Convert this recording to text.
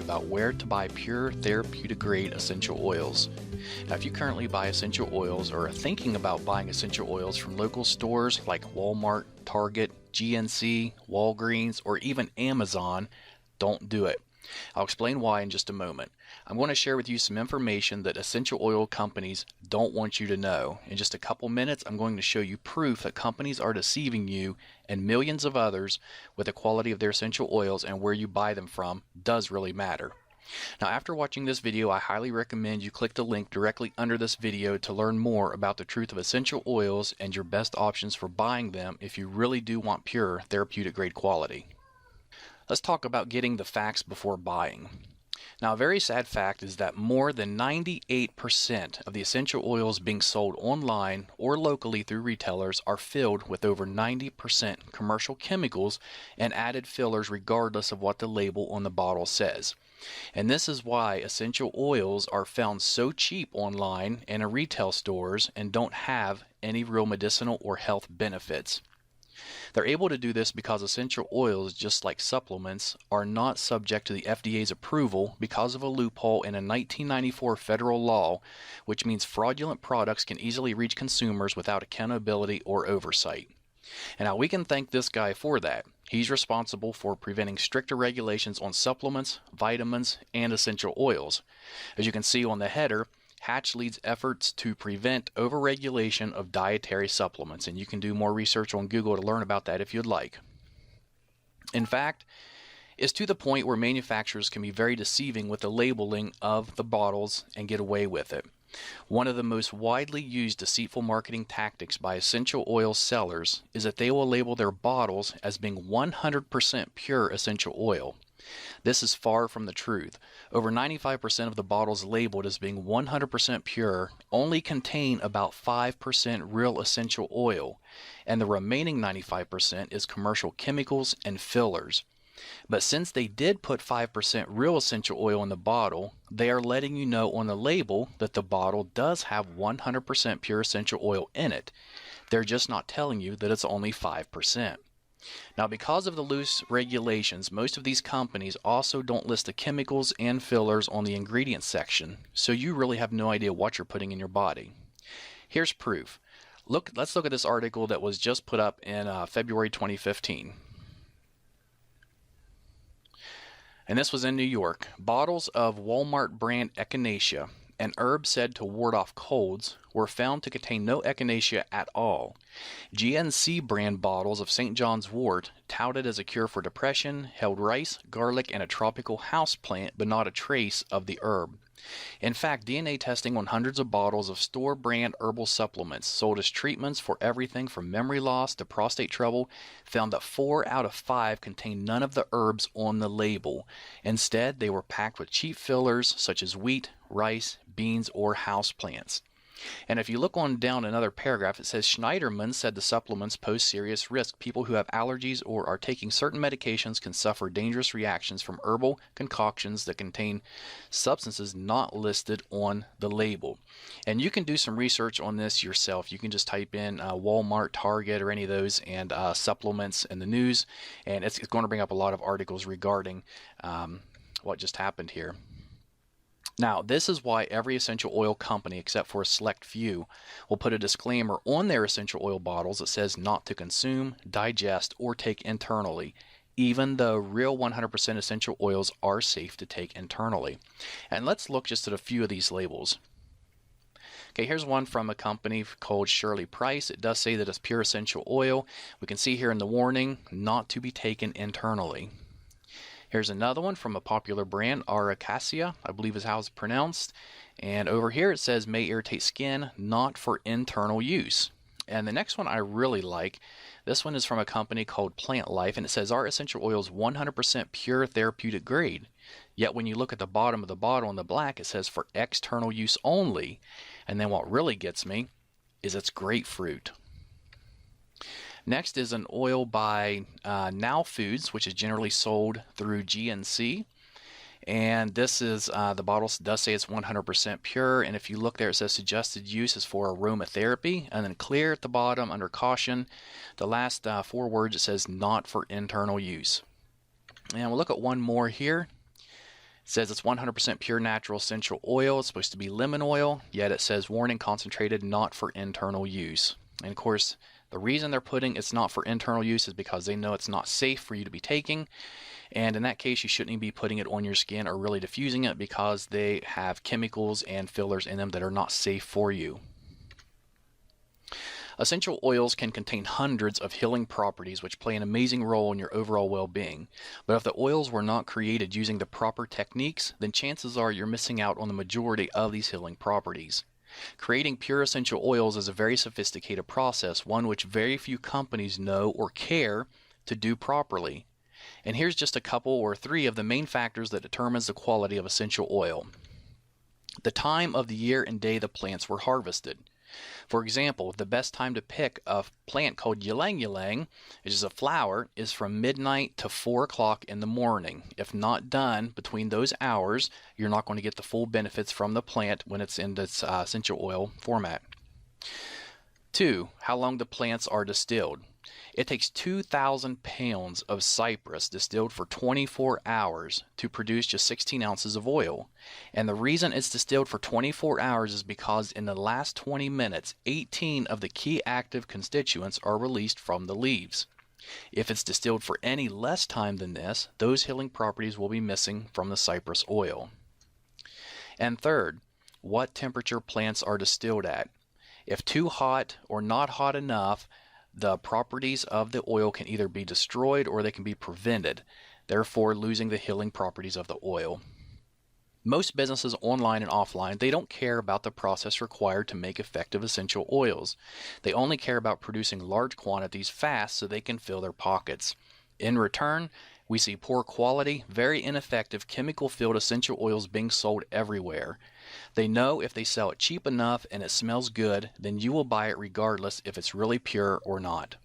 about where to buy pure therapeutic grade essential oils. Now, if you currently buy essential oils or are thinking about buying essential oils from local stores like Walmart, Target, GNC, Walgreens, or even Amazon, don't do it. I'll explain why in just a moment. I'm going to share with you some information that essential oil companies don't want you to know. In just a couple minutes, I'm going to show you proof that companies are deceiving you and millions of others with the quality of their essential oils, and where you buy them from does really matter. Now, after watching this video, I highly recommend you click the link directly under this video to learn more about the truth of essential oils and your best options for buying them if you really do want pure therapeutic grade quality. Let's talk about getting the facts before buying. Now, a very sad fact is that more than 98% of the essential oils being sold online or locally through retailers are filled with over 90% commercial chemicals and added fillers regardless of what the label on the bottle says. And this is why essential oils are found so cheap online and in retail stores and don't have any real medicinal or health benefits. They're able to do this because essential oils, just like supplements, are not subject to the FDA's approval because of a loophole in a 1994 federal law, which means fraudulent products can easily reach consumers without accountability or oversight. And now we can thank this guy for that. He's responsible for preventing stricter regulations on supplements, vitamins, and essential oils. As you can see on the header, Hatch leads efforts to prevent overregulation of dietary supplements, and you can do more research on Google to learn about that if you'd like. In fact, it's to the point where manufacturers can be very deceiving with the labeling of the bottles and get away with it. One of the most widely used deceitful marketing tactics by essential oil sellers is that they will label their bottles as being 100% pure essential oil. This is far from the truth. Over 95% of the bottles labeled as being 100% pure only contain about 5% real essential oil, and the remaining 95% is commercial chemicals and fillers. But since they did put 5% real essential oil in the bottle, they are letting you know on the label that the bottle does have 100% pure essential oil in it. They're just not telling you that it's only 5%. Now, because of the loose regulations, most of these companies also don't list the chemicals and fillers on the ingredients section, so you really have no idea what you're putting in your body. Here's proof. Let's look at this article that was just put up in February 2015. And this was in New York. Bottles of Walmart brand echinacea, an herb said to ward off colds, were found to contain no echinacea at all. GNC brand bottles of St. John's wort, touted as a cure for depression, held rice, garlic, and a tropical house plant, but not a trace of the herb. In fact, DNA testing on hundreds of bottles of store-brand herbal supplements sold as treatments for everything from memory loss to prostate trouble found that 4 out of 5 contained none of the herbs on the label. Instead, they were packed with cheap fillers such as wheat, rice, beans, or houseplants. And if you look on down another paragraph, it says Schneiderman said the supplements pose serious risk. People who have allergies or are taking certain medications can suffer dangerous reactions from herbal concoctions that contain substances not listed on the label. And you can do some research on this yourself. You can just type in Walmart, Target, or any of those, and supplements in the news, and it's going to bring up a lot of articles regarding what just happened here. Now, this is why every essential oil company, except for a select few, will put a disclaimer on their essential oil bottles that says not to consume, digest, or take internally, even though real 100% essential oils are safe to take internally. And let's look just at a few of these labels. Okay, here's one from a company called Shirley Price. It does say that it's pure essential oil. We can see here in the warning, not to be taken internally. Here's another one from a popular brand, Acacia, I believe is how it's pronounced. And over here it says may irritate skin, not for internal use. And the next one I really like. This one is from a company called Plant Life, and it says our essential oil is 100% pure therapeutic grade. Yet when you look at the bottom of the bottle in the black, it says for external use only. And then what really gets me is it's grapefruit. Next is an oil by Now Foods, which is generally sold through GNC. And this is, the bottle does say it's 100% pure. And if you look there, it says suggested use is for aromatherapy. And then clear at the bottom under caution. The last 4 words, it says not for internal use. And we'll look at one more here. says it's 100% pure natural essential oil. It's supposed to be lemon oil, yet it says warning concentrated, not for internal use. And of course, the reason they're putting it's not for internal use is because they know it's not safe for you to be taking. And in that case, you shouldn't even be putting it on your skin or really diffusing it because they have chemicals and fillers in them that are not safe for you. Essential oils can contain hundreds of healing properties which play an amazing role in your overall well-being. But if the oils were not created using the proper techniques, then chances are you're missing out on the majority of these healing properties. Creating pure essential oils is a very sophisticated process, one which very few companies know or care to do properly. And here's just a couple or three of the main factors that determines the quality of essential oil. The time of the year and day the plants were harvested. For example, the best time to pick a plant called ylang ylang, which is a flower, is from midnight to 4 o'clock in the morning. If not done between those hours, you're not going to get the full benefits from the plant when it's in its essential oil format. 2. How long the plants are distilled. It takes 2,000 pounds of cypress distilled for 24 hours to produce just 16 ounces of oil. And the reason it's distilled for 24 hours is because in the last 20 minutes, 18 of the key active constituents are released from the leaves. If it's distilled for any less time than this, those healing properties will be missing from the cypress oil. And third, what temperature plants are distilled at. If too hot or not hot enough, the properties of the oil can either be destroyed or they can be prevented, therefore losing the healing properties of the oil. Most businesses online and offline, they don't care about the process required to make effective essential oils. They only care about producing large quantities fast so they can fill their pockets. In return, we see poor quality, very ineffective chemical-filled essential oils being sold everywhere. They know if they sell it cheap enough and it smells good, then you will buy it regardless if it's really pure or not.